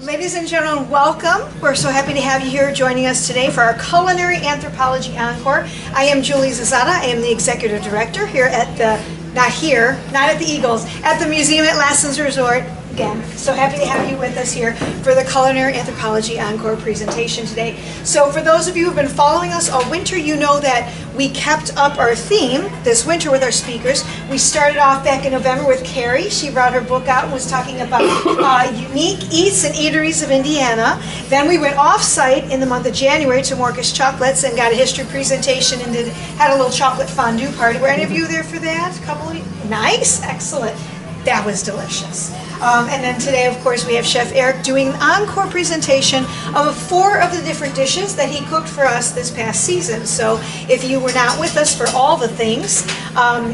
Ladies and gentlemen, welcome. We're so happy to have you here joining us today for our Culinary Anthropology Encore. I am Julie Zazada. I am the Executive Director here at the, not at the Eagles, at the museum at Lassen's Resort. Again, so happy to have you with us here for the Culinary Anthropology Encore presentation today. So for those of you who have been following us all winter, you know that we kept up our theme this winter with our speakers. We started off back in November with Carrie. She brought her book out and was talking about unique eats and eateries of Indiana. Then we went off-site in the month of January to Morcus Chocolates and got a history presentation and had a little chocolate fondue party. Were any of you there for that? A couple of you? Nice, excellent. That was delicious. And then today, of course, we have Chef Erik doing an encore presentation of 4 of the different dishes that he cooked for us this past season. So if you were not with us for all the things,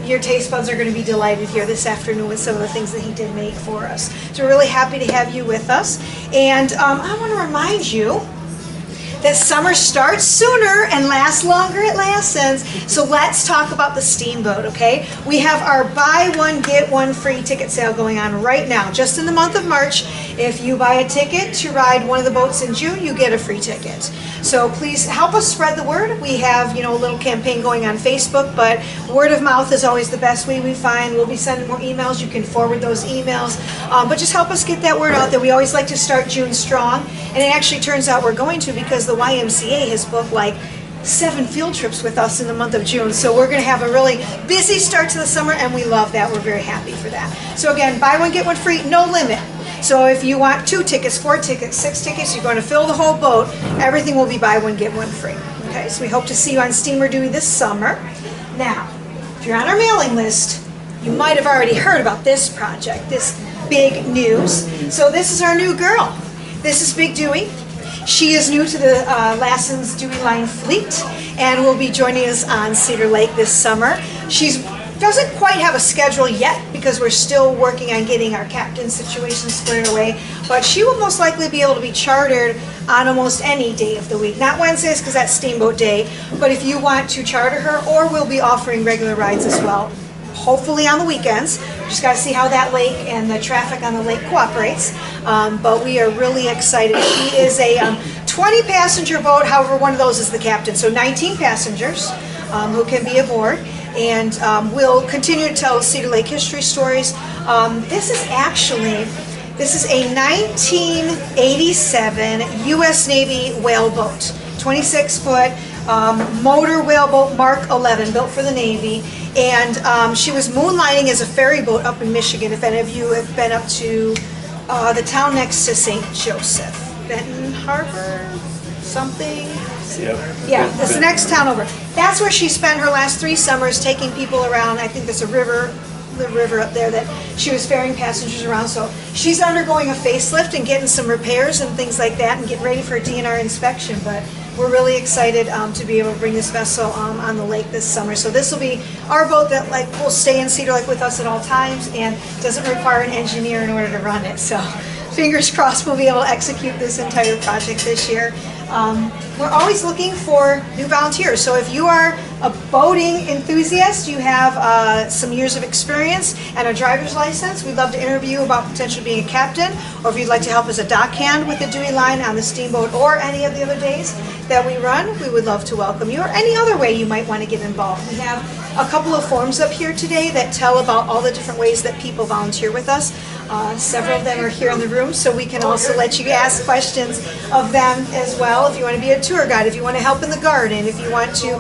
your taste buds are going to be delighted here this afternoon with some of the things that he did make for us. So we're really happy to have you with us. And I want to remind you that summer starts sooner and lasts longer at Lassen's. So let's talk about the steamboat, okay? We have our buy one, get one free ticket sale going on right now, just in the month of March. If you buy a ticket to ride one of the boats in June, you get a free ticket. So please help us spread the word. We have, a little campaign going on Facebook, but word of mouth is always the best way we find. We'll be sending more emails. You can forward those emails. But just help us get that word out there. We always like to start June strong. And it actually turns out we're going to because the YMCA has booked like 7 field trips with us in the month of June. So we're going to have a really busy start to the summer, and we love that. We're very happy for that. So again, buy one, get one free, no limit. So if you want 2 tickets, 4 tickets, 6 tickets, you're going to fill the whole boat, everything will be buy one, get one free. Okay, so we hope to see you on Steamer Dewey this summer. Now, if you're on our mailing list, you might have already heard about this project, this big news. So this is our new girl. This is Big Dewey. She is new to the Lassen's Dewey Line fleet and will be joining us on Cedar Lake this summer. She doesn't quite have a schedule yet because we're still working on getting our captain situation squared away, but she will most likely be able to be chartered on almost any day of the week. Not Wednesdays because that's Steamboat Day, but if you want to charter her, or we'll be offering regular rides as well. Hopefully on the weekends. We just got to see how that lake and the traffic on the lake cooperates. But we are really excited. She is a 20-passenger boat. However, one of those is the captain. So 19 passengers who can be aboard. And we'll continue to tell Cedar Lake history stories. This is a 1987 U.S. Navy whaleboat. 26-foot motor whaleboat Mark 11, built for the Navy. And she was moonlighting as a ferry boat up in Michigan. If any of you have been up to the town next to St. Joseph, Benton Harbor, something. Yeah, this is the next town over. That's where she spent her last 3 summers taking people around. I think there's a river up there that she was ferrying passengers around. So she's undergoing a facelift and getting some repairs and things like that and getting ready for a DNR inspection. But we're really excited to be able to bring this vessel on the lake this summer. So this will be our boat that will stay in Cedar Lake with us at all times and doesn't require an engineer in order to run it. So fingers crossed we'll be able to execute this entire project this year. We're always looking for new volunteers. So if you are a boating enthusiast, you have some years of experience and a driver's license, we'd love to interview you about potentially being a captain, or if you'd like to help as a dockhand with the Dewey Line on the steamboat or any of the other days that we run, we would love to welcome you, or any other way you might want to get involved. We have a couple of forms up here today that tell about all the different ways that people volunteer with us. Several of them are here in the room, so we can also let you ask questions of them as well. If you want to be a tour guide, if you want to help in the garden, if you want to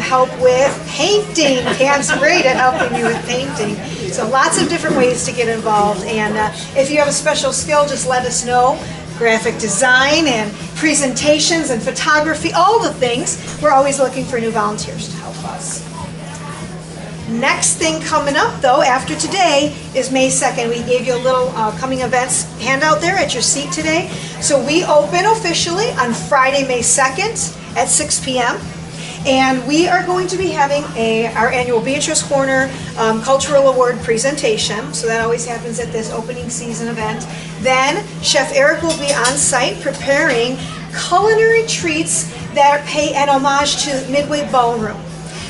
help with painting, Dan's great at helping you with painting. So lots of different ways to get involved, and if you have a special skill, just let us know. Graphic design and presentations and photography, all the things. We're always looking for new volunteers to help us. Next thing coming up, though, after today is May 2nd. We gave you a little coming events handout there at your seat today. So we open officially on Friday, May 2nd at 6 p.m. And we are going to be having our annual Beatrice Horner Cultural Award presentation. So that always happens at this opening season event. Then Chef Erik will be on site preparing culinary treats that pay an homage to Midway Ballroom.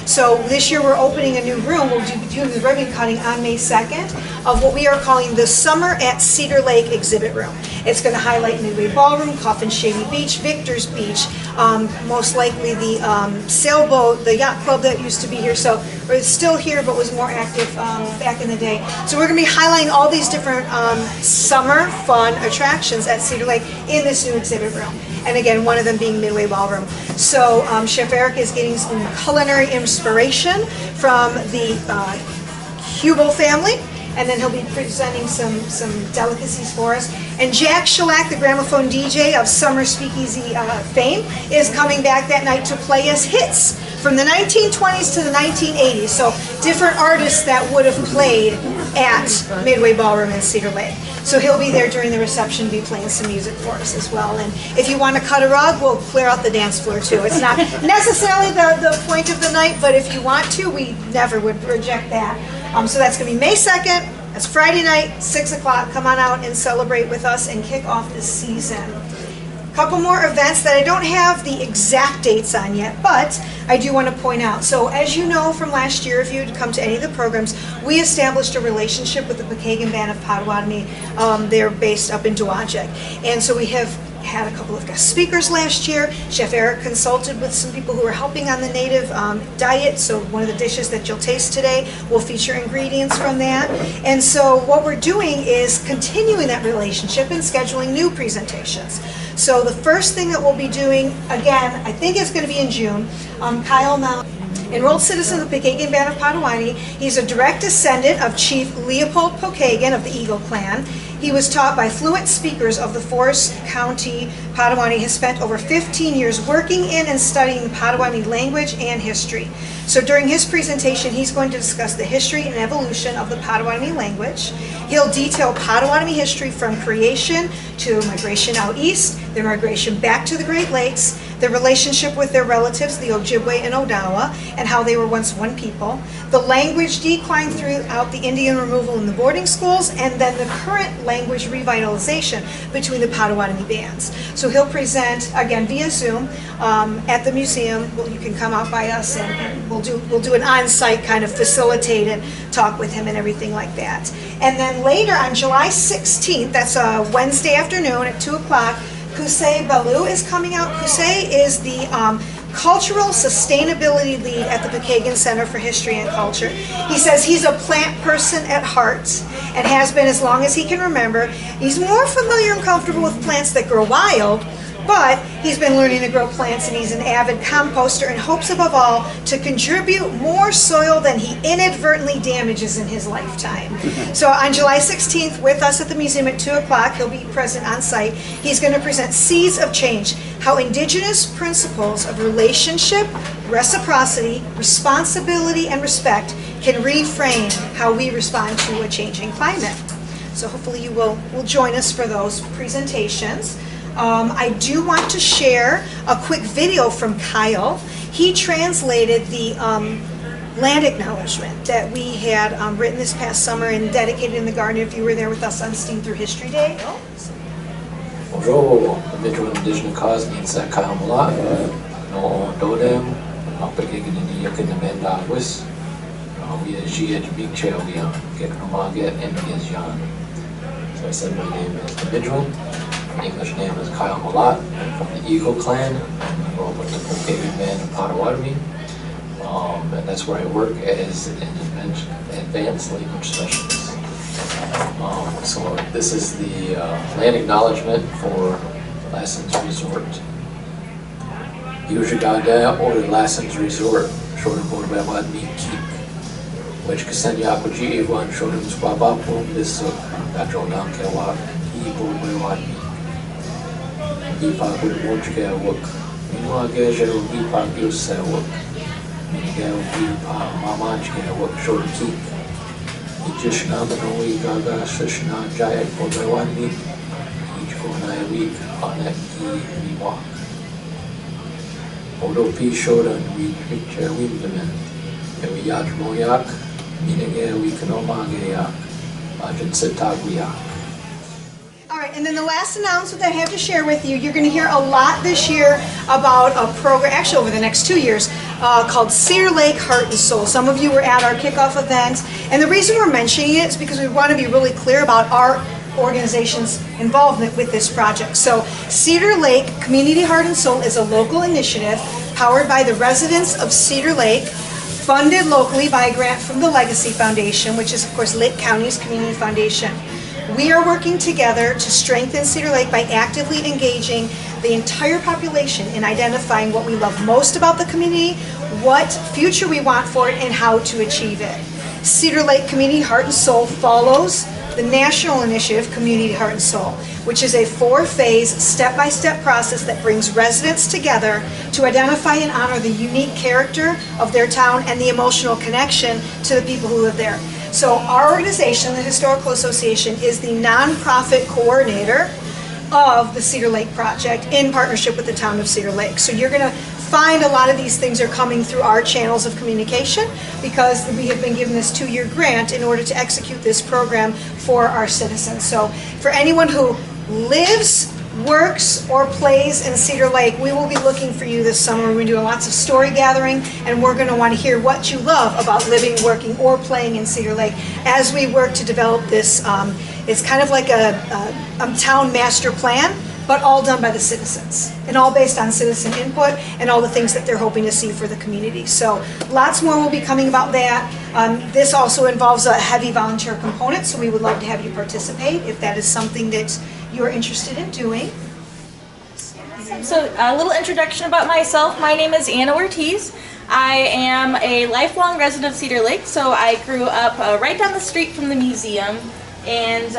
So this year we're opening a new room. We'll be doing the ribbon cutting on May 2nd of what we are calling the Summer at Cedar Lake exhibit room. It's going to highlight Midway Ballroom, Coffin Shady Beach, Victor's Beach, most likely the sailboat, the yacht club that used to be here. So it's still here but was more active back in the day. So we're going to be highlighting all these different summer fun attractions at Cedar Lake in this new exhibit room. And again, one of them being Midway Ballroom. So Chef Erik is getting some culinary inspiration from the Hubel family, and then he'll be presenting some delicacies for us. And Jack Shellac, the gramophone DJ of Summer Speakeasy fame, is coming back that night to play us hits from the 1920s to the 1980s. So different artists that would have played at Midway Ballroom in Cedar Lake. So he'll be there during the reception, be playing some music for us as well. And if you want to cut a rug, we'll clear out the dance floor too. It's not necessarily the point of the night, but if you want to, we never would reject that. So that's going to be May 2nd. That's Friday night, 6 o'clock. Come on out and celebrate with us and kick off the season. A couple more events that I don't have the exact dates on yet, but I do want to point out. So as you know from last year, if you had come to any of the programs, we established a relationship with the Pokagon Band of Potawatomi. They're based up in Dowagiac. And so we have had a couple of guest speakers last year. Chef Erik consulted with some people who are helping on the native diet, so one of the dishes that you'll taste today will feature ingredients from that. And so what we're doing is continuing that relationship and scheduling new presentations. So the first thing that we'll be doing, again, I think it's going to be in June, Kyle Mount, enrolled citizen of the Pokagon Band of Potawatomi. He's a direct descendant of Chief Leopold Pokagon of the Eagle Clan. He was taught by fluent speakers of the Forest County Potawatomi. Has spent over 15 years working in and studying the Potawatomi language and history. So during his presentation, he's going to discuss the history and evolution of the Potawatomi language. He'll detail Potawatomi history from creation to migration out east, their migration back to the Great Lakes, their relationship with their relatives, the Ojibwe and Odawa, and how they were once one people, the language decline throughout the Indian removal in the boarding schools, and then the current language revitalization between the Potawatomi bands. So he'll present, again, via Zoom at the museum. Well, you can come out by us and we'll do an on-site kind of facilitated talk with him and everything like that. And then later on July 16th, that's a Wednesday afternoon at 2 o'clock, Kusei Balu is coming out. Kusei is the Cultural Sustainability Lead at the Pokagon Center for History and Culture. He says he's a plant person at heart and has been as long as he can remember. He's more familiar and comfortable with plants that grow wild, but he's been learning to grow plants, and he's an avid composter and hopes above all to contribute more soil than he inadvertently damages in his lifetime. So on July 16th with us at the museum at 2 o'clock, he'll be present on site. He's going to present Seeds of Change, how indigenous principles of relationship, reciprocity, responsibility, and respect can reframe how we respond to a changing climate. So hopefully you will join us for those presentations. I do want to share a quick video from Kyle. He translated the land acknowledgement that we had written this past summer and dedicated in the garden, if you were there with us on Steam Through History Day. Bonjour, Indigenous Indigenous cause means Kyle Mala, no Dodem, Pokagon in the Yakin and Dawis. We are Gia Big Chair, we are get Romaget and Yan. So I said my name is Individual. My English name is Kyle Malat. I'm from the Eagle Clan. I grew up with the Pokagon Band of Potawatomi. And that's where I work as an advanced language specialist. So this is the land acknowledgement for Lassen's Resort. Yujagada or Lassen's Resort, short of Bodabad Keep, which Kasenyakuji Ewan showed him Swabapo, this Patronam Kawak, Ebo Ipak would Wojka work. Minwagaja Ipak Yusa work. Minigal Ipa Mamajka work short keep. Ijishna Manoe Gaga Shishna Jaya Bodawani. Each Konai week on that key we walk. Odo P showed on we picture Winderman. And we yaj moyak, Minagay we Kanomagayak. Ajin Sitaguyak. All right, and then the last announcement that I have to share with you, you're going to hear a lot this year about a program, actually over the next 2 years, called Cedar Lake Heart and Soul. Some of you were at our kickoff event, and the reason we're mentioning it is because we want to be really clear about our organization's involvement with this project. So Cedar Lake Community Heart and Soul is a local initiative powered by the residents of Cedar Lake, funded locally by a grant from the Legacy Foundation, which is of course Lake County's community foundation. We are working together to strengthen Cedar Lake by actively engaging the entire population in identifying what we love most about the community, what future we want for it, and how to achieve it. Cedar Lake Community Heart and Soul follows the national initiative Community Heart and Soul, which is a 4-phase, step-by-step process that brings residents together to identify and honor the unique character of their town and the emotional connection to the people who live there. So our organization, the Historical Association, is the nonprofit coordinator of the Cedar Lake Project in partnership with the town of Cedar Lake. So you're going to find a lot of these things are coming through our channels of communication because we have been given this 2-year grant in order to execute this program for our citizens. So for anyone who lives, works, or plays in Cedar Lake, we will be looking for you this summer. We're going to do lots of story gathering, and we're going to want to hear what you love about living, working, or playing in Cedar Lake as we work to develop this. It's kind of like a town master plan, but all done by the citizens and all based on citizen input and all the things that they're hoping to see for the community. So lots more will be coming about that. This also involves a heavy volunteer component, so we would love to have you participate if that is something that you are interested in doing. So a little introduction about myself. My name is Anna Ortiz. I am a lifelong resident of Cedar Lake, so I grew up right down the street from the museum. And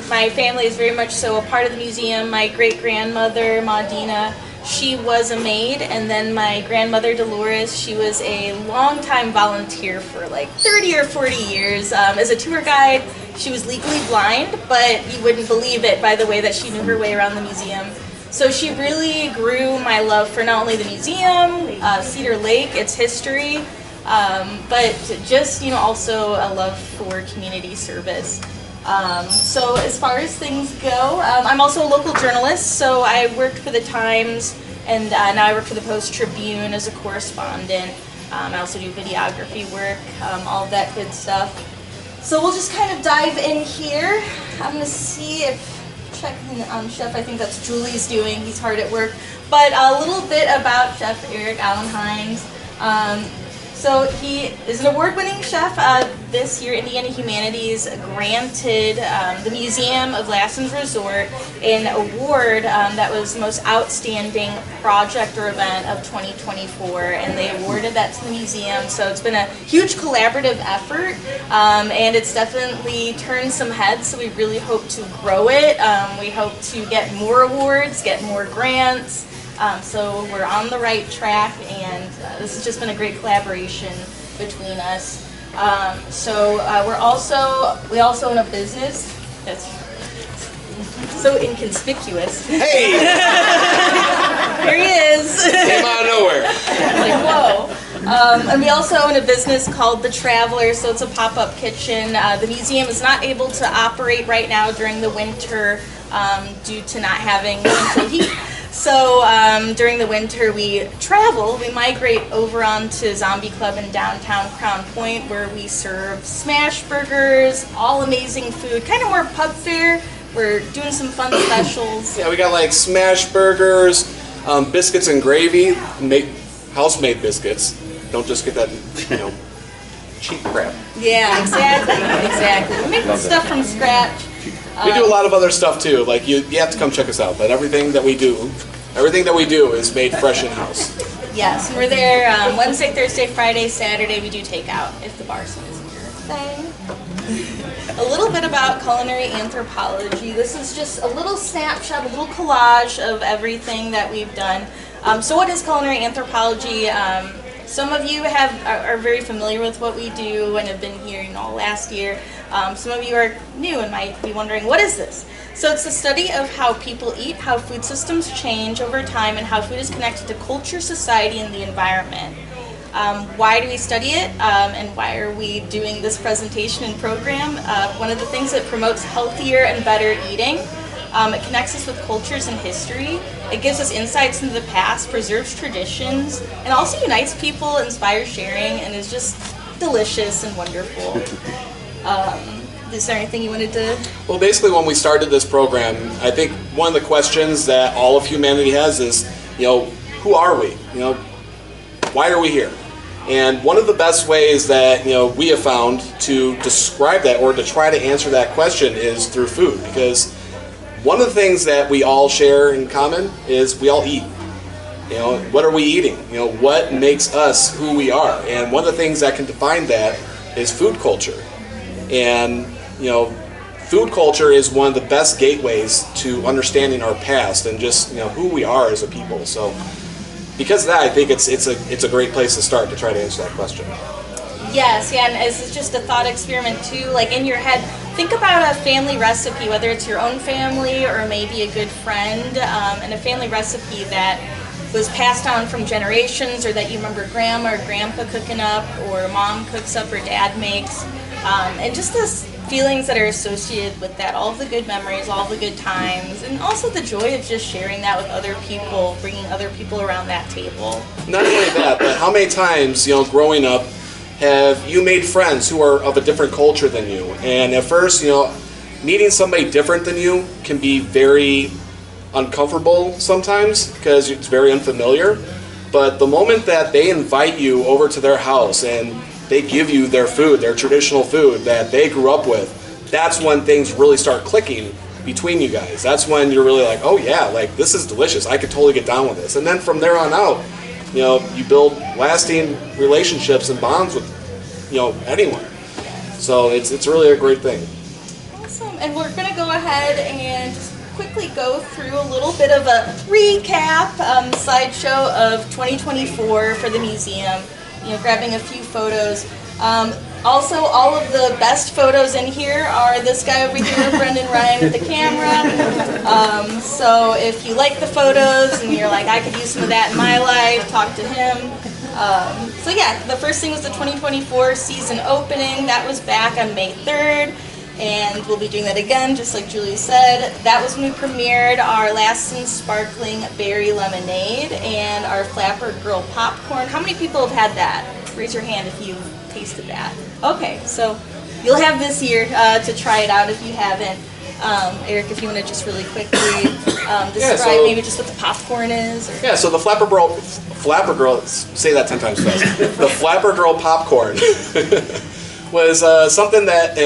my family is very much so a part of the museum. My great-grandmother, Maudina, she was a maid, and then my grandmother, Dolores, she was a long-time volunteer for like 30 or 40 years as a tour guide. She was legally blind, but you wouldn't believe it by the way that she knew her way around the museum. So she really grew my love for not only the museum, Cedar Lake, its history, but just, also a love for community service. So as far as things go, I'm also a local journalist, so I worked for the Times, and now I work for the Post-Tribune as a correspondent. I also do videography work, all of that good stuff. So we'll just kind of dive in here. I'm going to see if, checking on Chef, I think that's Julie's doing, he's hard at work. But a little bit about Chef Erik Hinds. So he is an award-winning chef. This year, Indiana Humanities granted the Museum of Lassen's Resort an award that was the most outstanding project or event of 2024, and they awarded that to the museum. So it's been a huge collaborative effort, and it's definitely turned some heads, so we really hope to grow it. We hope to get more awards, get more grants. So we're on the right track, and this has just been a great collaboration between us. We also own a business that's so inconspicuous. Hey! Here he is. Came out of nowhere. Like, whoa. And we also own a business called The Traveler, so it's a pop-up kitchen. The museum is not able to operate right now during the winter due to not having central heat. So during the winter we travel, we migrate over onto Zombie Club in downtown Crown Point, where we serve smash burgers, all amazing food, kind of more pub fare. We're doing some fun specials. Yeah, we got like smash burgers, biscuits and gravy, house-made biscuits. Don't just get that, cheap crap. Yeah, exactly. We make stuff from scratch. We do a lot of other stuff too. Like you have to come check us out. But everything that we do is made fresh in house. Yes, we're there Wednesday, Thursday, Friday, Saturday. We do takeout if the bar scene isn't your thing. A little bit about culinary anthropology. This is just a little snapshot, a little collage of everything that we've done. So what is culinary anthropology? Some of you are very familiar with what we do and have been here last year. Some of you are new and might be wondering, what is this? So it's the study of how people eat, how food systems change over time, and how food is connected to culture, society, and the environment. Why do we study it, and why are we doing this presentation and program? One of the things that promotes healthier and better eating. It connects us with cultures and history. It gives us insights into the past, preserves traditions, and also unites people, inspires sharing, and is just delicious and wonderful. Is there anything you wanted to? Well, basically, when we started this program, I think one of the questions that all of humanity has is, who are we? Why are we here? And one of the best ways that we have found to describe that or to try to answer that question is through food, because one of the things that we all share in common is we all eat. What are we eating? What makes us who we are? And one of the things that can define that is food culture. And food culture is one of the best gateways to understanding our past and just who we are as a people. So because of that, I think it's a great place to start to try to answer that question. Yes, yeah, and it's just a thought experiment too. Like in your head, think about a family recipe, whether it's your own family or maybe a good friend, and a family recipe that was passed down from generations, or that you remember grandma or grandpa cooking up, or mom cooks up, or dad makes, and just this feelings that are associated with that, all of the good memories, all of the good times, and also the joy of just sharing that with other people, bringing other people around that table. Not only that, but how many times, growing up, have you made friends who are of a different culture than you? And at first, meeting somebody different than you can be very uncomfortable sometimes because it's very unfamiliar. But the moment that they invite you over to their house and they give you their food, their traditional food that they grew up with, that's when things really start clicking between you guys. That's when you're really like, oh yeah, like this is delicious. I could totally get down with this. And then from there on out, you build lasting relationships and bonds with, anyone. So it's really a great thing. Awesome. And we're going to go ahead and just quickly go through a little bit of a recap slideshow of 2024 for the museum. Grabbing a few photos. Also, all of the best photos in here are this guy over here, Brendan Ryan, with the camera. So if you like the photos and you're like, I could use some of that in my life, talk to him. So yeah, the first thing was the 2024 season opening. That was back on May 3rd. And we'll be doing that again, just like Julie said. That was when we premiered our Lassen Sparkling Berry Lemonade and our Flapper Girl Popcorn. How many people have had that? Raise your hand if you've tasted that. Okay, so you'll have this year to try it out if you haven't. Erik, if you want to just really quickly describe maybe just what the popcorn is. Or... Yeah, so the Flapper Girl, say that 10 times fast. The Flapper Girl Popcorn was something that,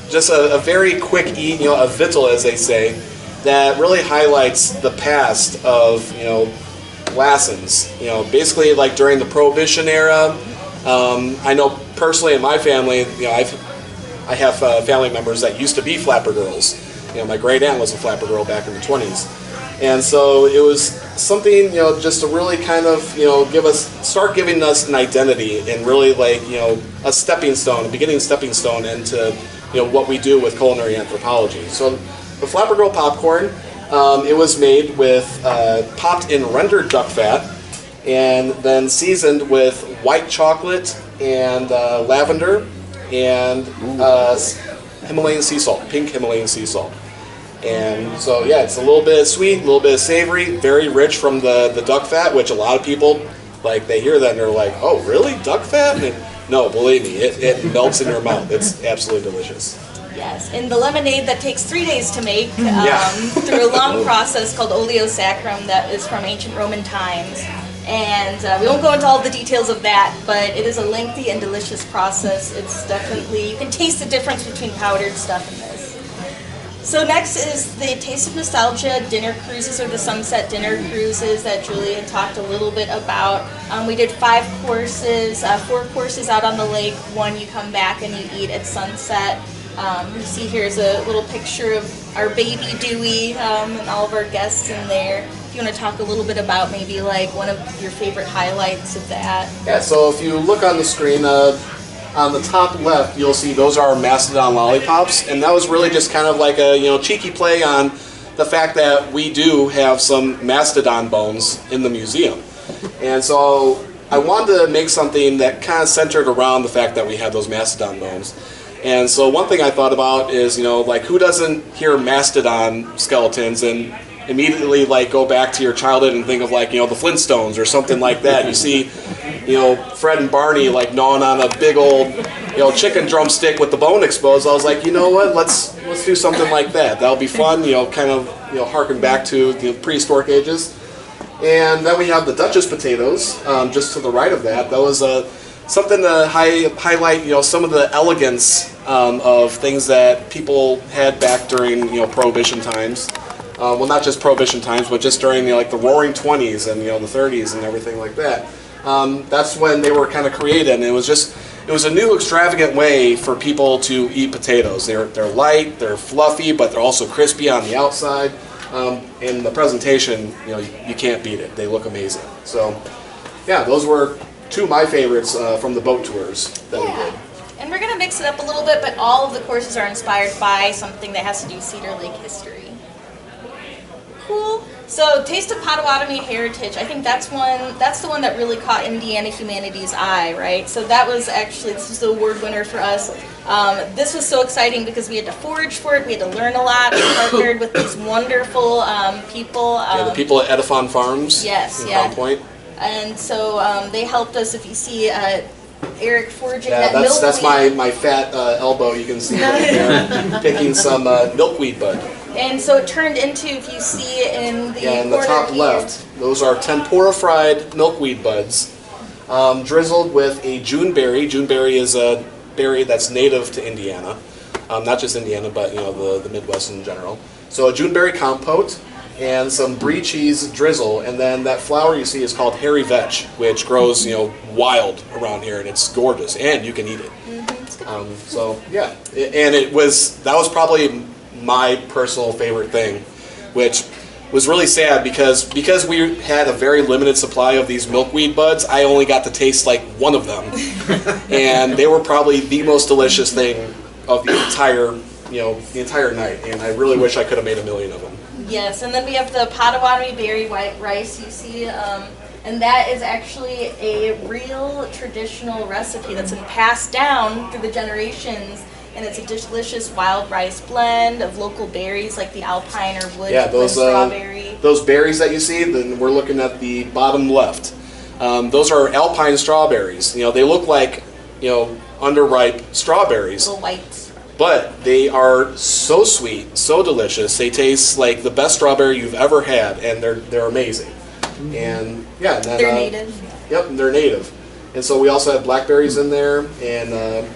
just a very quick eat, a vittel as they say, that really highlights the past of, Lassens. Basically like during the Prohibition era. I know personally in my family, I have family members that used to be Flapper Girls. My great aunt was a Flapper Girl back in the 20s. And so it was something, just to really kind of, start giving us an identity and really like, a stepping stone, a beginning stepping stone into what we do with culinary anthropology. So the Flapper Girl popcorn, it was made with popped in rendered duck fat and then seasoned with white chocolate and lavender and Himalayan sea salt, pink Himalayan sea salt. And so yeah, it's a little bit sweet, a little bit savory, very rich from the duck fat, which a lot of people, like they hear that and they're like, oh really, duck fat? And no, believe me, it melts in your mouth. It's absolutely delicious. Yes, and the lemonade that takes 3 days to make through a long process called oleo sacrum that is from ancient Roman times. And we won't go into all the details of that, but it is a lengthy and delicious process. It's definitely, you can taste the difference between powdered stuff and this. So next is the Taste of Nostalgia dinner cruises, or the Sunset dinner cruises that Julie had talked a little bit about. We did 5 courses, 4 courses out on the lake, 1 you come back and you eat at sunset. You see here's a little picture of our baby Dewey and all of our guests in there. If you want to talk a little bit about maybe like one of your favorite highlights of that. Yeah, so if you look on the screen, on the top left, you'll see those are our Mastodon lollipops, and that was really just kind of like a cheeky play on the fact that we do have some mastodon bones in the museum. And so I wanted to make something that kind of centered around the fact that we had those mastodon bones. And so one thing I thought about is, like, who doesn't hear mastodon skeletons and immediately like go back to your childhood and think of like, the Flintstones or something like that. You see, Fred and Barney like gnawing on a big old, chicken drumstick with the bone exposed. I was like, you know what, let's do something like that. That'll be fun, kind of, harken back to the prehistoric ages. And then we have the Duchess potatoes, just to the right of that. That was something to highlight, some of the elegance of things that people had back during, Prohibition times. Well, not just Prohibition times, but just during the Roaring 20s and the 30s and everything like that. That's when they were kind of created, and it was a new extravagant way for people to eat potatoes. They're light, they're fluffy, but they're also crispy on the outside. And the presentation, you can't beat it. They look amazing. So, yeah, those were two of my favorites from the boat tours that we did. And we're going to mix it up a little bit, but all of the courses are inspired by something that has to do with Cedar Lake history. Cool. So, Taste of Potawatomi Heritage. I think that's the one that really caught Indiana Humanity's eye, right? So that was actually, this was the award winner for us. This was so exciting because we had to forage for it, we had to learn a lot, we partnered with these wonderful people. The people at Edifon Farms in Crown Point. And so they helped us. If you see Erik foraging that milkweed. That's my fat elbow, you can see right there, picking some milkweed bud. And so it turned into, if you see in the in the top left, those are tempura fried milkweed buds, drizzled with a Juneberry. Juneberry is a berry that's native to Indiana, not just Indiana, but the Midwest in general. So a Juneberry compote and some brie cheese drizzle, and then that flower you see is called hairy vetch, which grows wild around here, and it's gorgeous, and you can eat it. So yeah, and that was probably my personal favorite thing, which was really sad because we had a very limited supply of these milkweed buds. I only got to taste like one of them, and they were probably the most delicious thing of the entire night. And I really wish I could have made a million of them. Yes, and then we have the Potawatomi berry white rice. You see, and that is actually a real traditional recipe that's been passed down through the generations. And it's a delicious wild rice blend of local berries like the alpine or wood strawberry. Those berries that you see, then we're looking at the bottom left. Those are alpine strawberries. They look like underripe strawberries. Little white. But they are so sweet, so delicious. They taste like the best strawberry you've ever had, and they're amazing. And yeah, then, they're native. Yep, they're native. And so we also have blackberries in there and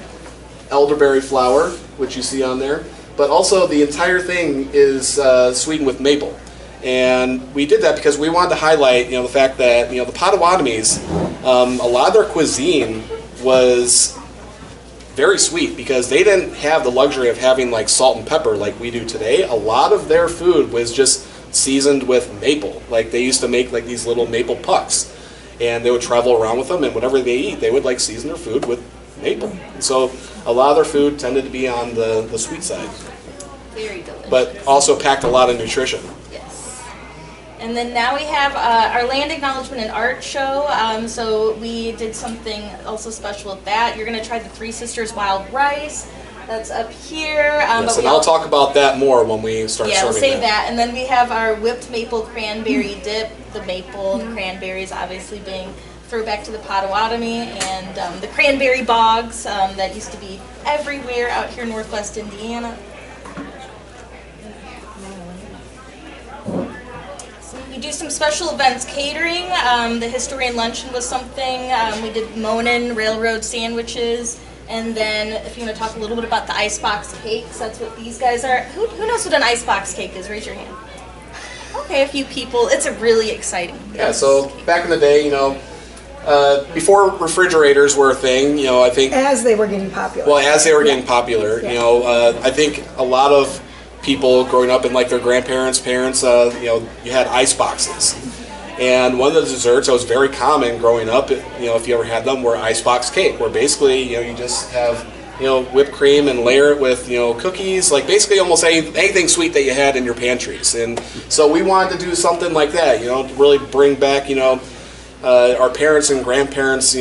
elderberry flour, which you see on there, but also the entire thing is sweetened with maple. And we did that because we wanted to highlight, the fact that, the Potawatomis, a lot of their cuisine was very sweet because they didn't have the luxury of having like salt and pepper like we do today. A lot of their food was just seasoned with maple. Like they used to make like these little maple pucks, and they would travel around with them, and whatever they eat, they would like season their food with maple. And so a lot of their food tended to be on the sweet side. Very delicious. But also packed a lot of nutrition. Yes. And then now we have our land acknowledgement and art show. So we did something also special with that. You're going to try the Three Sisters wild rice. That's up here. Yes, and I'll talk about that more when we start serving. Yeah, we'll save that. And then we have our whipped maple cranberry dip. The maple and cranberries obviously being throwback to the Potawatomi, and the cranberry bogs that used to be everywhere out here in Northwest Indiana. So we do some special events catering. The Historian Luncheon was something. We did Monin Railroad sandwiches. And then if you want to talk a little bit about the icebox cakes, that's what these guys are. Who knows what an icebox cake is? Raise your hand. Okay, a few people. It's a really exciting. Yeah, so back in the day, before refrigerators were a thing, I think as they were getting popular. Well, as they were getting popular, I think a lot of people growing up in like their grandparents, parents, you had ice boxes, and one of the desserts that was very common growing up, if you ever had them, were icebox cake, where basically you just have whipped cream and layer it with cookies, like basically almost anything sweet that you had in your pantries. And so we wanted to do something like that, to really bring back our parents and grandparents,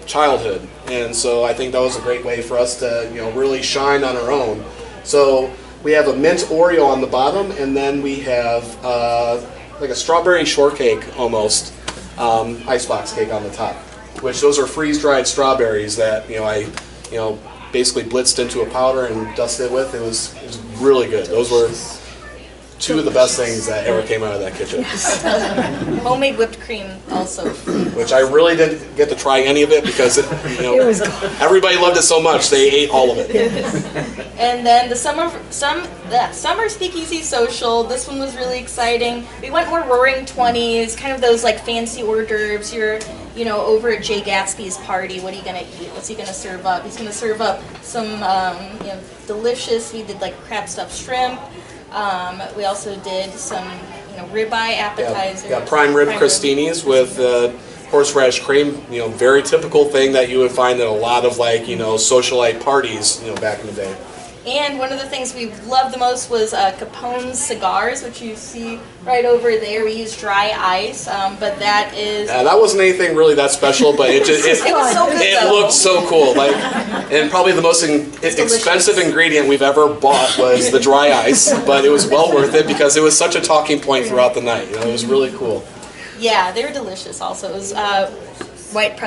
childhood. and so I think that was a great way for us to really shine on our own. So we have a mint Oreo on the bottom, and then we have like a strawberry shortcake almost icebox cake on the top, which those are freeze-dried strawberries that I basically blitzed into a powder and dusted it with. It was really good. Those were two of the best things that ever came out of that kitchen. Homemade whipped cream also. Which I really didn't get to try any of it because everybody loved it so much they ate all of it. And then the summer speakeasy social. This one was really exciting. We went more roaring 20s, kind of those like fancy hors d'oeuvres. You're over at Jay Gatsby's party. What are you gonna eat? What's he gonna serve up? He's gonna serve up some delicious. We did like crab stuffed shrimp. We also did some, ribeye appetizers. Yeah, prime rib crostinis with horseradish cream. Very typical thing that you would find at a lot of socialite parties, back in the day. And one of the things we loved the most was Capone's cigars, which you see right over there. We use dry ice, but that is... Yeah, that wasn't anything really that special, but it was so good, it looked so cool. And probably the most expensive ingredient we've ever bought was the dry ice, but it was well worth it because it was such a talking point throughout the night. It was really cool. Yeah, they were delicious also. It was white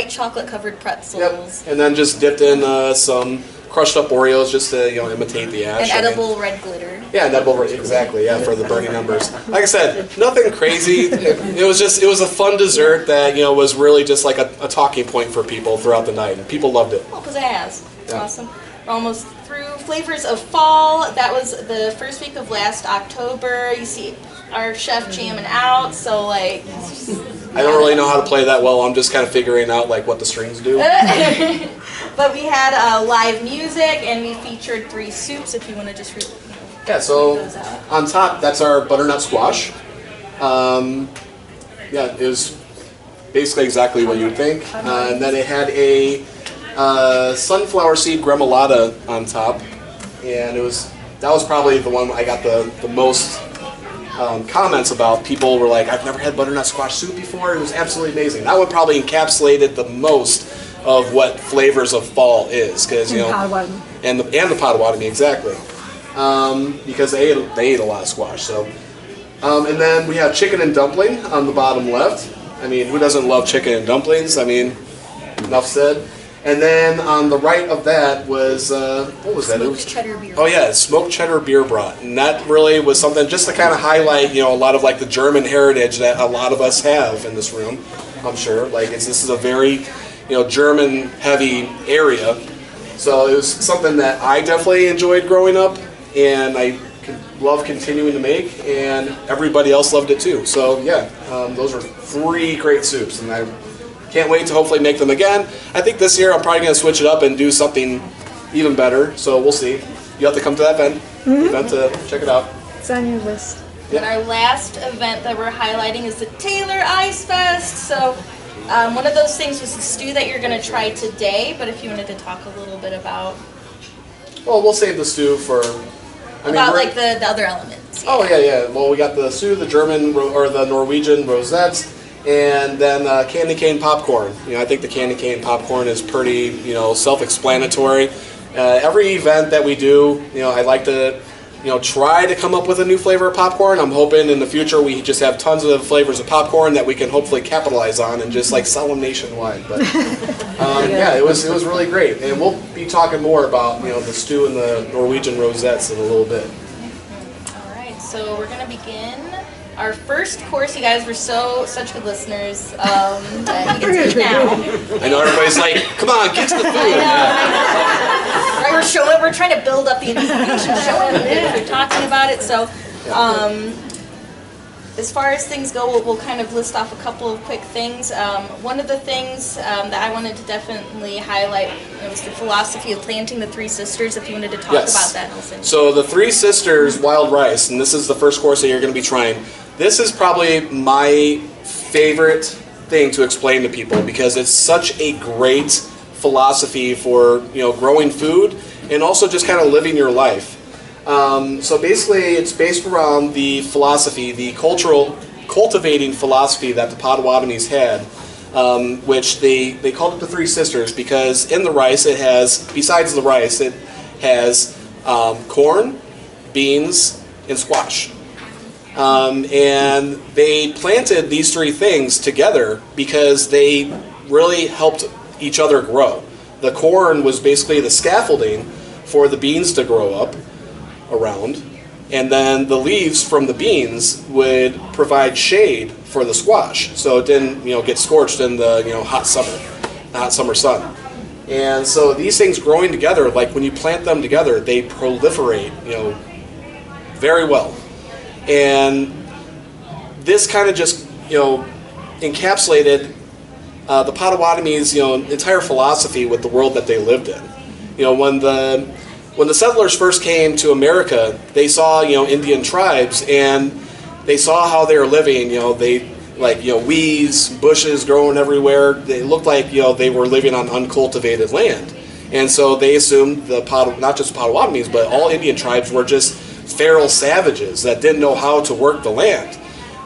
chocolate covered pretzels. Yep. And then just dipped in some crushed up Oreos just to imitate the ash. And edible red glitter. Yeah, and edible exactly. Yeah, for the burning numbers. Like I said, nothing crazy. It was a fun dessert that was really just like a talking point for people throughout the night, and people loved it. Well, pizzazz. It's awesome. We're almost through flavors of fall. That was the first week of last October. You see our chef jamming out, so I don't really know how to play that well. I'm just kind of figuring out what the strings do. But we had live music, and we featured 3 soups. If you want to just yeah. So on top, that's our butternut squash. It was basically exactly what you'd think, and then it had a sunflower seed gremolata on top, and that was probably the one I got the most comments about. People were like, I've never had butternut squash soup before. It was absolutely amazing. That one probably encapsulated the most of what flavors of fall is, because and the Potawatomi exactly, because they ate a lot of squash. So, and then we have chicken and dumpling on the bottom left. I mean, who doesn't love chicken and dumplings? I mean, enough said. And then on the right of that was, what was that? Smoked cheddar beer. Oh yeah, smoked cheddar beer brat. And that really was something just to kind of highlight, a lot of the German heritage that a lot of us have in this room, I'm sure. This is a very, German heavy area. So it was something that I definitely enjoyed growing up, and I love continuing to make, and everybody else loved it too. So yeah, those are 3 great soups, and I can't wait to hopefully make them again. I think this year I'm probably going to switch it up and do something even better, so we'll see. You have to come to that event to check it out. It's on your list. And our last event that we're highlighting is the Taylor Ice Fest. So one of those things was the stew that you're going to try today, but if you wanted to talk a little bit about... Well, we'll save the stew for... the other elements. Yeah. Oh, yeah. Well, we got the stew, the the Norwegian Rosettes, and then candy cane popcorn. I think the candy cane popcorn is pretty, self-explanatory. Every event that we do, I like to, try to come up with a new flavor of popcorn. I'm hoping in the future we just have tons of flavors of popcorn that we can hopefully capitalize on and just sell them nationwide. But it was really great, and we'll be talking more about the stew and the Norwegian Rosettes in a little bit. All right, so we're gonna begin. Our first course, you guys were such good listeners. That you get to eat now. I know everybody's like, "Come on, get to the food." I know. We're trying to build up the anticipation, showing them we're talking about it. So, as far as things go, we'll kind of list off a couple of quick things. One of the things that I wanted to definitely highlight was the philosophy of planting the 3 sisters. If you wanted to talk about that, Nelson. So the 3 sisters wild rice, and this is the first course that you're going to be trying. This is probably my favorite thing to explain to people because it's such a great philosophy for growing food and also just kind of living your life. So basically, it's based around the philosophy, the cultivating philosophy that the Potawatomis had which they called it the Three Sisters because in the rice it has, besides the rice, it has corn, beans, and squash. And they planted these three things together because they really helped each other grow. The corn was basically the scaffolding for the beans to grow up around, and then the leaves from the beans would provide shade for the squash, so it didn't, get scorched in the, hot summer sun. And so these things growing together, like when you plant them together, they proliferate, very well. And this kind of just, encapsulated the Potawatomi's, entire philosophy with the world that they lived in. When the settlers first came to America, they saw, Indian tribes, and they saw how they were living. Weeds, bushes growing everywhere. They looked like, they were living on uncultivated land. And so they assumed not just Potawatomis, but all Indian tribes were just feral savages that didn't know how to work the land.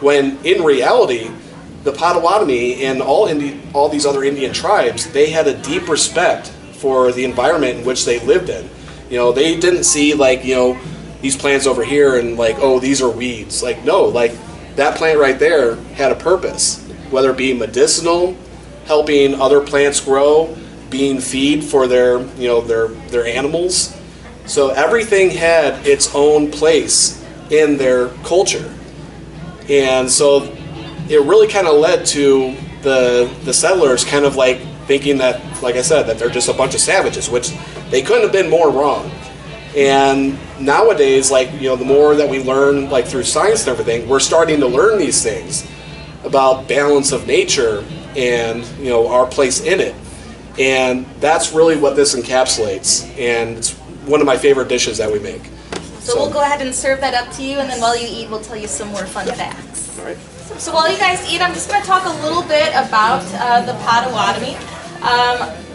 When in reality, the Potawatomi and all these other Indian tribes, they had a deep respect for the environment in which they lived in. They didn't see these plants over here and these are weeds. No, that plant right there had a purpose, whether it be medicinal, helping other plants grow, being feed for their animals. So everything had its own place in their culture. And so it really kind of led to the settlers kind of thinking that, like I said, that they're just a bunch of savages, which they couldn't have been more wrong. And nowadays, the more that we learn, through science and everything, we're starting to learn these things about balance of nature and, our place in it. And that's really what this encapsulates. And it's one of my favorite dishes that we make. So we'll go ahead and serve that up to you, and then while you eat, we'll tell you some more fun facts. All right. So while you guys eat, I'm just going to talk a little bit about the Potawatomi.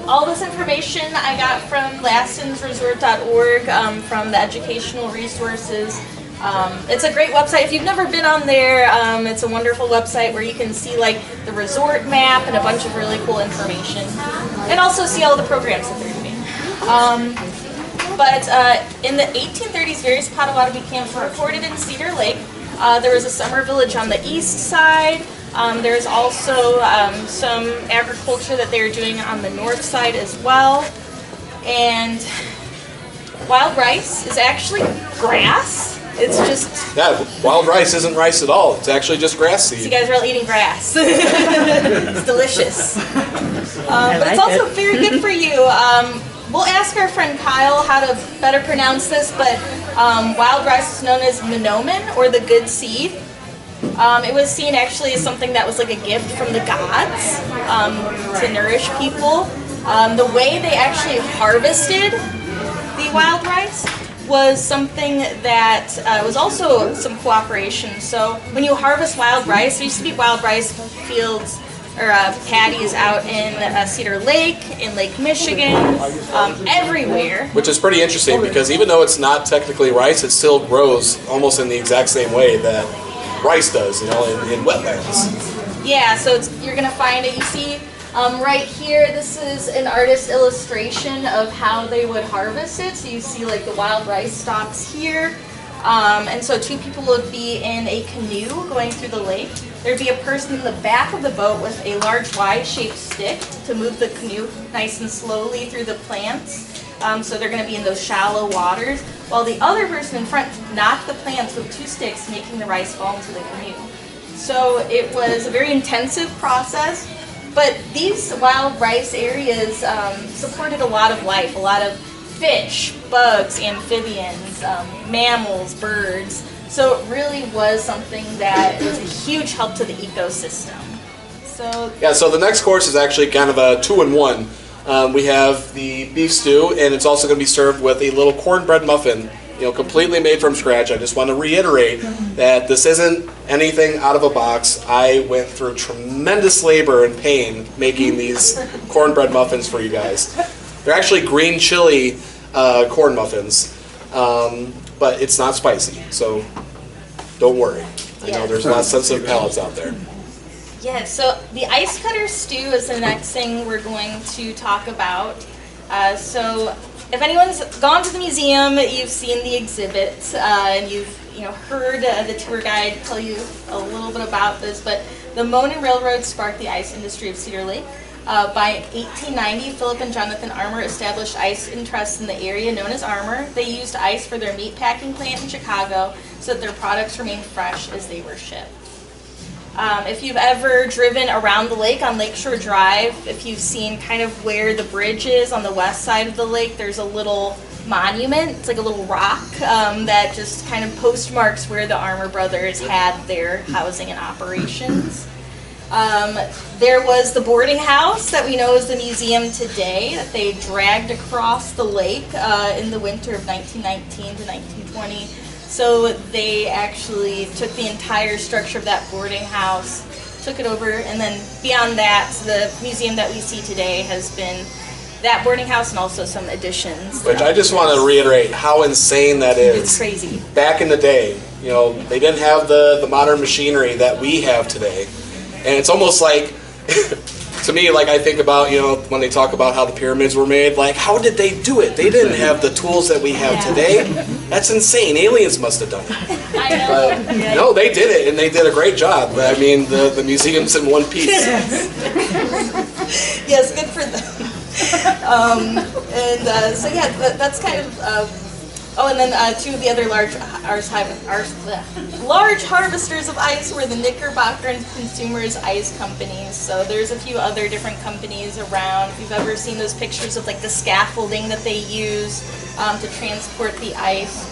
All this information I got from lassensresort.org, from the educational resources. It's a great website. If you've never been on there, it's a wonderful website where you can see the resort map and a bunch of really cool information, and also see all the programs that they're doing. But in the 1830s, various Potawatomi camps were reported in Cedar Lake. There was a summer village on the east side. There's also some agriculture that they were doing on the north side as well. And wild rice is actually grass. It's just... Yeah, wild rice isn't rice at all. It's actually just grass seed. So you guys are all eating grass. It's delicious. But it's also very good for you. We'll ask our friend Kyle how to better pronounce this, but wild rice is known as minomen, or the good seed. It was seen actually as something that was like a gift from the gods to nourish people. The way they actually harvested the wild rice was something that was also some cooperation. So when you harvest wild rice, there used to be wild rice fields or patties out in Cedar Lake, in Lake Michigan, everywhere. Which is pretty interesting because even though it's not technically rice, it still grows almost in the exact same way that rice does, in wetlands. Yeah, so you're going to find it. You see right here, this is an artist's illustration of how they would harvest it. So you see the wild rice stalks here. And so two people would be in a canoe going through the lake. There'd be a person in the back of the boat with a large Y-shaped stick to move the canoe nice and slowly through the plants. So they're going to be in those shallow waters, while the other person in front knocked the plants with two sticks, making the rice fall into the canoe. So it was a very intensive process, but these wild rice areas supported a lot of life, a lot of fish, bugs, amphibians, mammals, birds. So it really was something that was a huge help to the ecosystem. So the next course is actually kind of a 2-in-1. We have the beef stew, and it's also going to be served with a little cornbread muffin, completely made from scratch. I just want to reiterate that this isn't anything out of a box. I went through tremendous labor and pain making these cornbread muffins for you guys. They're actually green chili corn muffins, but it's not spicy, so don't worry. I know there's a lot of sensitive palates out there. Yeah, so the ice cutter stew is the next thing we're going to talk about. So if anyone's gone to the museum, you've seen the exhibits, and you've heard the tour guide tell you a little bit about this, but the Monon Railroad sparked the ice industry of Cedar Lake. By 1890, Philip and Jonathan Armour established ice interests in the area known as Armour. They used ice for their meat packing plant in Chicago so that their products remained fresh as they were shipped. If you've ever driven around the lake on Lakeshore Drive, if you've seen kind of where the bridge is on the west side of the lake, there's a little monument. It's like a little rock that just kind of postmarks where the Armour brothers had their housing and operations. There was the boarding house that we know as the museum today that they dragged across the lake in the winter of 1919 to 1920. So they actually took the entire structure of that boarding house, took it over, and then beyond that, the museum that we see today has been that boarding house and also some additions. Which I just want to reiterate how insane that is. It's crazy. Back in the day, they didn't have the modern machinery that we have today. And it's almost like, to me, like I think about, when they talk about how the pyramids were made, like, how did they do it? They didn't have the tools that we have today. That's insane. Aliens must have done it. I know. But, no, they did it, and they did a great job. I mean, the museum's in one piece. Yes, good for them. So yeah, that's kind of... and then two of the other large harvesters of ice were the Knickerbocker and Consumers Ice Companies. So there's a few other different companies around. If you've ever seen those pictures of like the scaffolding that they use to transport the ice.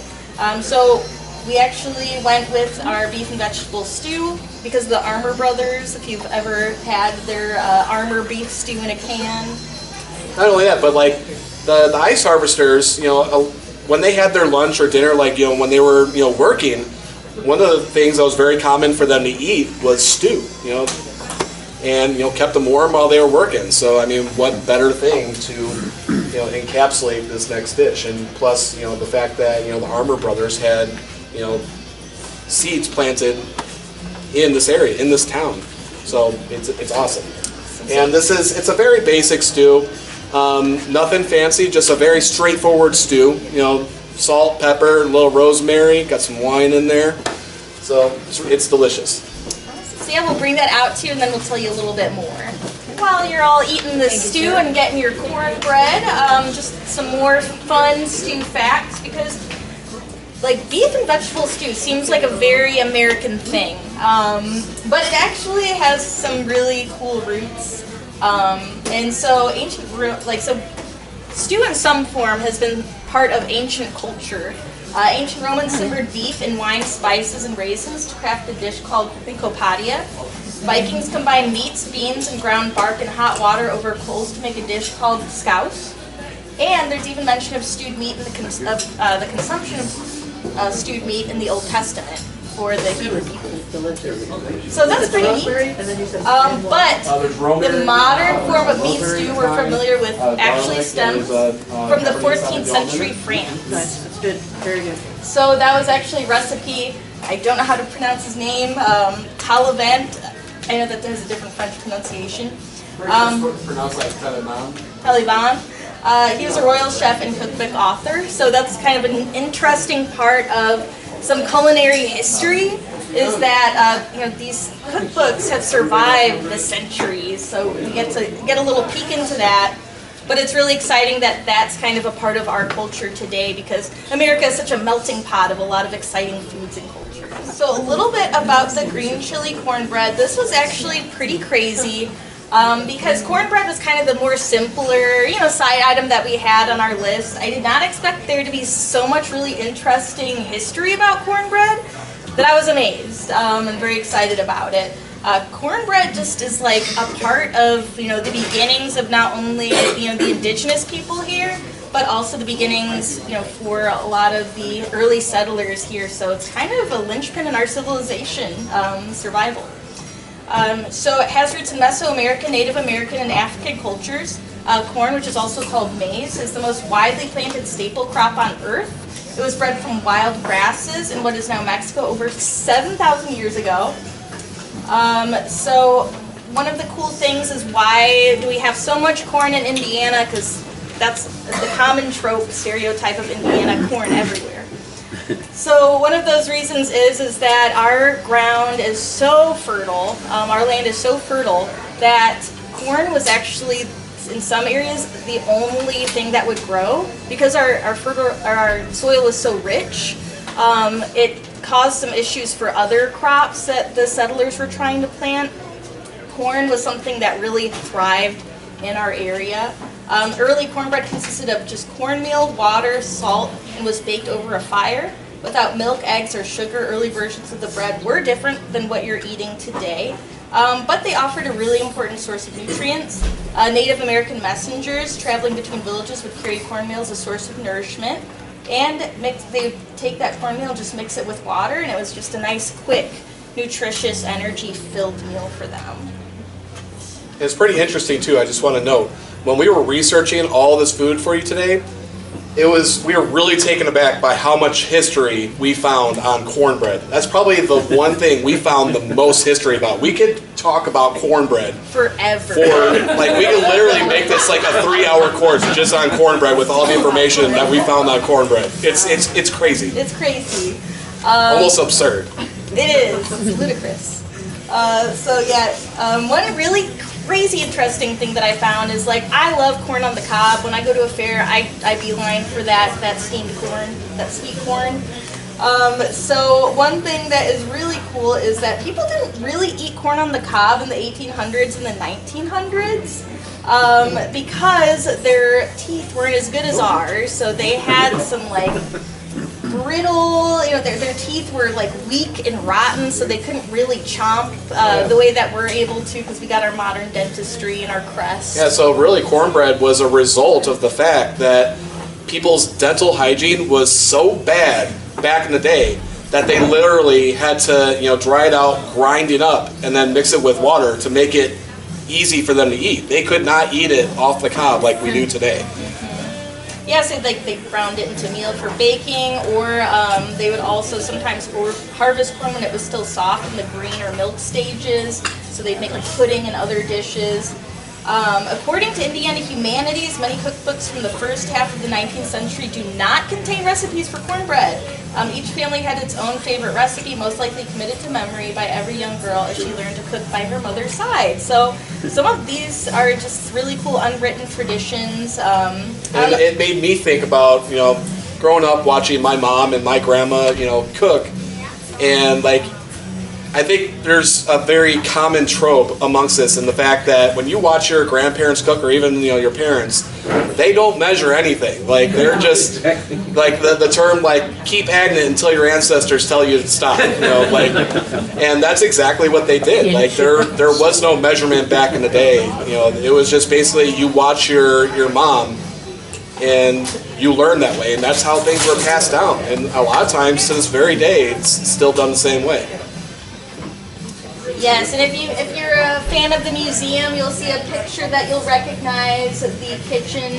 So we actually went with our beef and vegetable stew because the Armour brothers, if you've ever had their Armour beef stew in a can. Not only that, but like the ice harvesters, when they had their lunch or dinner, like, when they were, working, one of the things that was very common for them to eat was stew, and, kept them warm while they were working. So, I mean, what better thing to, encapsulate this next dish? And plus, the fact that, the Armour brothers had, seeds planted in this area, in this town. So, it's awesome. And it's a very basic stew. Nothing fancy, just a very straightforward stew. Salt, pepper, a little rosemary, got some wine in there. So it's delicious. So yeah, we'll bring that out to you and then we'll tell you a little bit more. While you're all eating the stew and getting your cornbread, just some more fun stew facts, because like beef and vegetable stew seems like a very American thing, but it actually has some really cool roots. And so stew in some form has been part of ancient culture. Ancient Romans simmered beef in wine, spices, and raisins to craft a dish called copadia. Vikings combined meats, beans, and ground bark in hot water over coals to make a dish called scouse. And there's even mention of stewed meat in the consumption of stewed meat in the Old Testament for the Hebrew people. So that's pretty neat. But the modern form of beef stew we're familiar with actually stems from the 14th century France. Nice, that's good, very good. So that was actually a recipe, I don't know how to pronounce his name, Talavant. I know that there's a different French pronunciation. Pronounced like Taliban. He was a royal chef and cookbook author, so that's kind of an interesting part of some culinary history, is that these cookbooks have survived the centuries, so we get to get a little peek into that. But it's really exciting that that's kind of a part of our culture today, because America is such a melting pot of a lot of exciting foods and cultures. So a little bit about the Green Chile Cornbread. This was actually pretty crazy. Because cornbread was kind of the more simpler, side item that we had on our list. I did not expect there to be so much really interesting history about cornbread that I was amazed and very excited about it. Cornbread just is like a part of, the beginnings of not only, the indigenous people here, but also the beginnings, for a lot of the early settlers here. So it's kind of a linchpin in our civilization survival. So it has roots in Mesoamerican, Native American, and African cultures. Corn, which is also called maize, is the most widely planted staple crop on Earth. It was bred from wild grasses in what is now Mexico over 7,000 years ago. So one of the cool things is, why do we have so much corn in Indiana? Because that's the common trope, stereotype of Indiana, corn everywhere. So one of those reasons is that our ground is so fertile, our land is so fertile, that corn was actually, in some areas, the only thing that would grow. Because our soil is so rich, it caused some issues for other crops that the settlers were trying to plant. Corn was something that really thrived in our area. Early cornbread consisted of just cornmeal, water, salt, and was baked over a fire. Without milk, eggs, or sugar, early versions of the bread were different than what you're eating today. But they offered a really important source of nutrients. Native American messengers traveling between villages would carry cornmeal as a source of nourishment. And they take that cornmeal, just mix it with water, and it was just a nice, quick, nutritious, energy-filled meal for them. It's pretty interesting too. I just want to note, when we were researching all this food for you today, we were really taken aback by how much history we found on cornbread. That's probably the one thing we found the most history about. We could talk about cornbread forever. We could literally make this like a 3-hour course just on cornbread with all the information that we found on cornbread. It's crazy. It's crazy. Almost absurd. It is. It's ludicrous. One really crazy interesting thing that I found is, like, I love corn on the cob. When I go to a fair, I beeline for that steamed corn, that sweet corn. So one thing that is really cool is that people didn't really eat corn on the cob in the 1800s and the 1900s because their teeth weren't as good as ours. So they had some, like, brittle, their teeth were like weak and rotten, so they couldn't really chomp the way that we're able to, because we got our modern dentistry and our crest. Yeah, so really cornbread was a result of the fact that people's dental hygiene was so bad back in the day that they literally had to, dry it out, grind it up, and then mix it with water to make it easy for them to eat. They could not eat it off the cob like we do today. Yeah, so they ground it into meal for baking, or they would also sometimes harvest corn when it was still soft in the green or milk stages, so they'd make like pudding and other dishes. According to Indiana Humanities, many cookbooks from the first half of the 19th century do not contain recipes for cornbread. Each family had its own favorite recipe, most likely committed to memory by every young girl as she learned to cook by her mother's side. So some of these are just really cool unwritten traditions. And it made me think about, growing up watching my mom and my grandma, cook, and like, I think there's a very common trope amongst this in the fact that when you watch your grandparents cook, or even your parents, they don't measure anything. Like, they're just like the term, like, keep adding it until your ancestors tell you to stop. And that's exactly what they did. Like, there was no measurement back in the day. It was just basically you watch your mom and you learn that way, and that's how things were passed down. And a lot of times to this very day, it's still done the same way. Yes, and if you're a fan of the museum, you'll see a picture that you'll recognize of the kitchen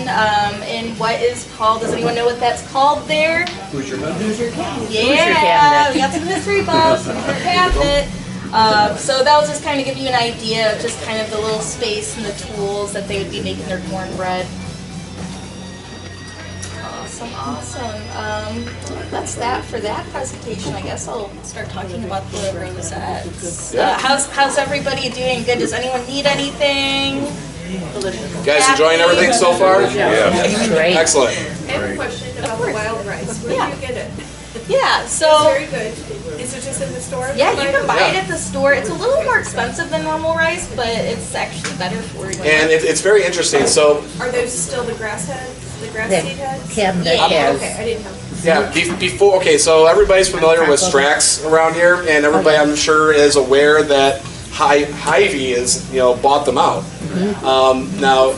in what is called, does anyone know what that's called there? Hoosier Cabinet. Yeah, we got some history buffs, Hoosier Cabinet. So that was just kind of give you an idea of just kind of the little space and the tools that they would be making their cornbread. Awesome. That's that for that presentation. I guess I'll start talking about the Rosettes. How's everybody doing? Good. Does anyone need anything? You guys enjoying everything so far? Yeah. Great. Excellent. I have a question about the wild rice. Where do you get it? Yeah, It's so very good. Is it just in the store? yeah, you can buy it at the store. It's a little more expensive than normal rice, but it's actually better for you. And it's very interesting. So Are those still the grass heads? The grass The seed heads? cabinet Yeah. has. Okay, I didn't know. yeah, so everybody's familiar with Strax around here, and everybody I'm sure is aware that Hy-Vee is bought them out. Now,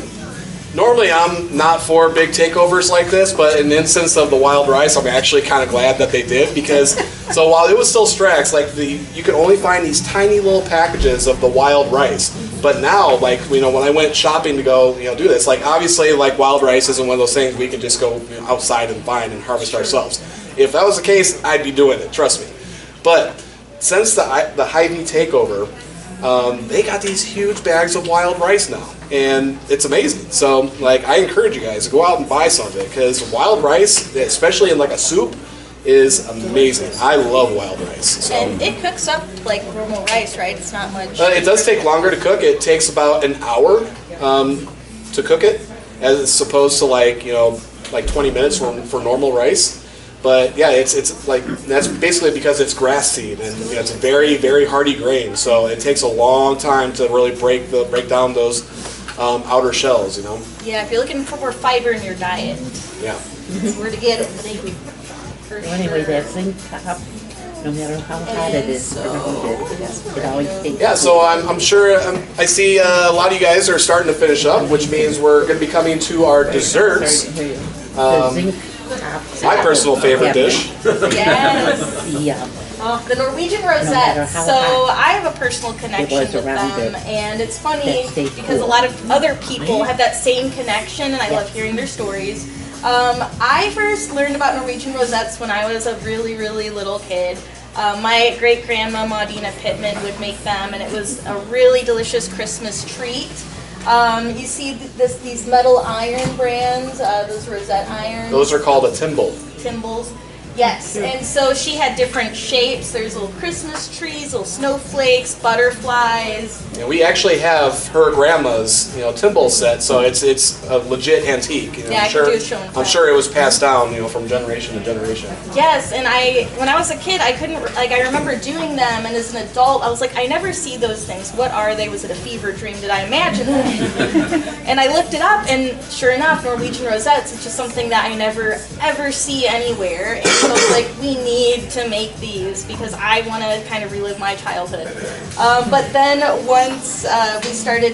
normally I'm not for big takeovers like this, but in the instance of the wild rice, I'm actually kind of glad that they did, because so while it was still Strax, like you could only find these tiny little packages of the wild rice. But now, like, when I went shopping to go, do this, like, obviously, like, wild rice isn't one of those things we can just go outside and find and harvest ourselves. If that was the case, I'd be doing it, trust me. But since the Hy-Vee takeover, they got these huge bags of wild rice now, and it's amazing. So, like, I encourage you guys to go out and buy some of it, because wild rice, especially in like a soup, is amazing. I love wild rice. So. And it cooks up like normal rice, right? It's not much. It does take longer to cook. It takes about an hour to cook it, as opposed to like 20 minutes for normal rice. But yeah, it's like that's basically because it's grass seed, and it's a very, very hardy grain. So it takes a long time to really break down those outer shells. Yeah, if you're looking for more fiber in your diet, Yeah. that's where to get it. For So anyway, sure. that zinc top, no matter how hot it is, it always takes. Yeah. So I'm sure I see a lot of you guys are starting to finish up, which means we're going to be coming to our desserts. The zinc top. My personal favorite dish. Yes. Yeah. The Norwegian matter Rosettes. how So hot I have a personal connection was with around them, it, and it's funny that stayed because a cool. lot of other people have that same connection, and I love hearing their stories. I first learned about Norwegian Rosettes when I was a really, really little kid. My great grandma Maudina Pittman would make them, and it was a really delicious Christmas treat. You see these metal iron brands, those rosette irons. Those are called a timbal. Thimbles. Yes, and so she had different shapes. There's little Christmas trees, little snowflakes, butterflies. And we actually have her grandma's, timbal set, so it's a legit antique. Yeah, I can do a show and I'm tell. sure it was passed down, from generation to generation. Yes, and when I was a kid, I couldn't, I remember doing them, and as an adult, I was like, I never see those things. What are they? Was it a fever dream? Did I imagine them? And I looked it up, and sure enough, Norwegian Rosettes, it's just something that I never, ever see anywhere. And so I was like, we need to make these because I want to kind of relive my childhood. But then once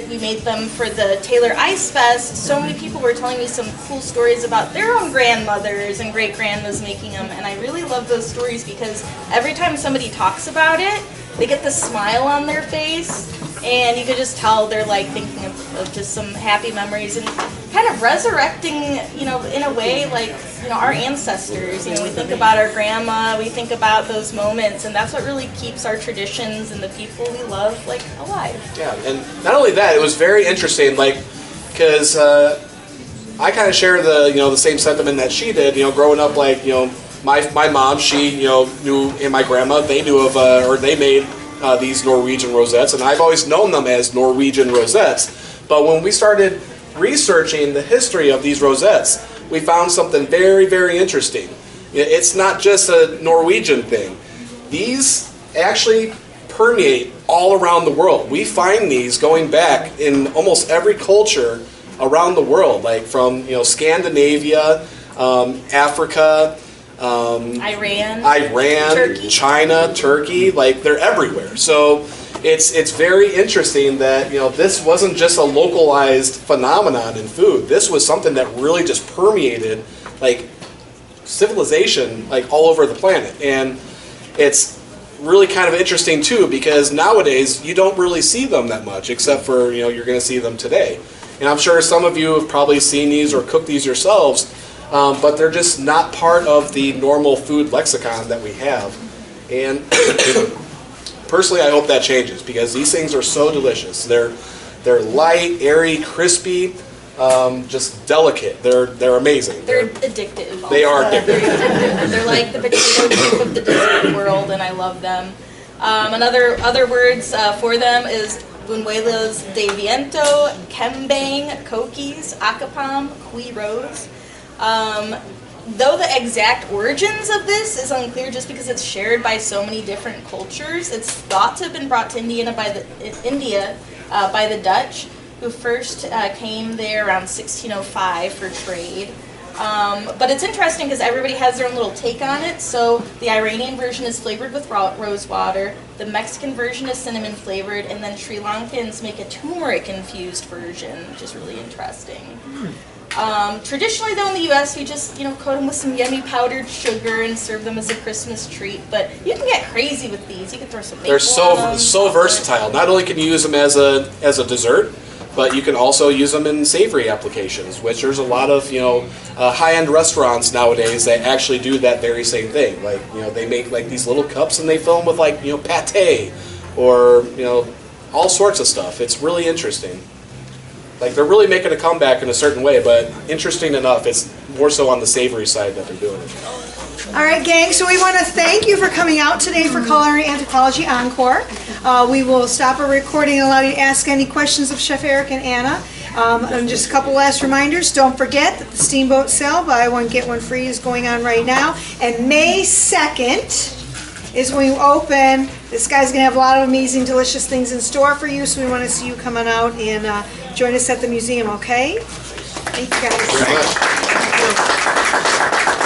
we made them for the Taylor Ice Fest, so many people were telling me some cool stories about their own grandmothers and great-grandmas making them, and I really love those stories because every time somebody talks about it, they get the smile on their face, and you could just tell they're like thinking of just some happy memories and kind of resurrecting, in a way, like, our ancestors. We think about our grandma, we think about those moments, and that's what really keeps our traditions and the people we love, like, alive. Yeah, and not only that, it was very interesting, because I kind of share the same sentiment that she did, growing up, my mom, she, knew, and my grandma, they knew of, or they made these Norwegian Rosettes, and I've always known them as Norwegian Rosettes. But when we started researching the history of these rosettes, we found something very, very interesting. It's not just a Norwegian thing. These actually permeate all around the world. We find these going back in almost every culture around the world, like from Scandinavia, Africa, Iran, Turkey. China, Turkey, they're everywhere. So it's very interesting that this wasn't just a localized phenomenon in food. This was something that really just permeated civilization all over the planet. And it's really kind of interesting too, because nowadays you don't really see them that much, except for you're going to see them today. And I'm sure some of you have probably seen these or cooked these yourselves, but they're just not part of the normal food lexicon that we have. And personally, I hope that changes, because these things are so delicious. They're light, airy, crispy, just delicate. They're amazing. They're addictive. They are addictive. They're like the potato chip of the dessert world, and I love them. Other words for them is buñuelos de viento, kembang, kokis, akapam, kui rose. Though the exact origins of this is unclear, just because it's shared by so many different cultures, it's thought to have been brought to India by the Dutch, who first came there around 1605 for trade. But it's interesting because everybody has their own little take on it. So the Iranian version is flavored with rose water, the Mexican version is cinnamon flavored, and then Sri Lankans make a turmeric infused version, which is really interesting. Traditionally, though, in the U.S., we just coat them with some yummy powdered sugar and serve them as a Christmas treat. But you can get crazy with these. You can throw some maple They're on them. so versatile. Not only can you use them as a dessert, but you can also use them in savory applications, which there's a lot of high-end restaurants nowadays that actually do that very same thing. They make these little cups and they fill them with pate or all sorts of stuff. It's really interesting. Like, they're really making a comeback in a certain way, but interesting enough, it's more so on the savory side that they're doing it. All right, gang, so we want to thank you for coming out today for Culinary Anthropology Encore. We will stop our recording and allow you to ask any questions of Chef Erik and Anna. And just a couple last reminders. Don't forget that the Steamboat Sale, buy one, get one free, is going on right now. And May 2nd is when you open. This guy's going to have a lot of amazing, delicious things in store for you, so we want to see you coming out and join us at the museum, okay? Thank you, guys. Thank you very much.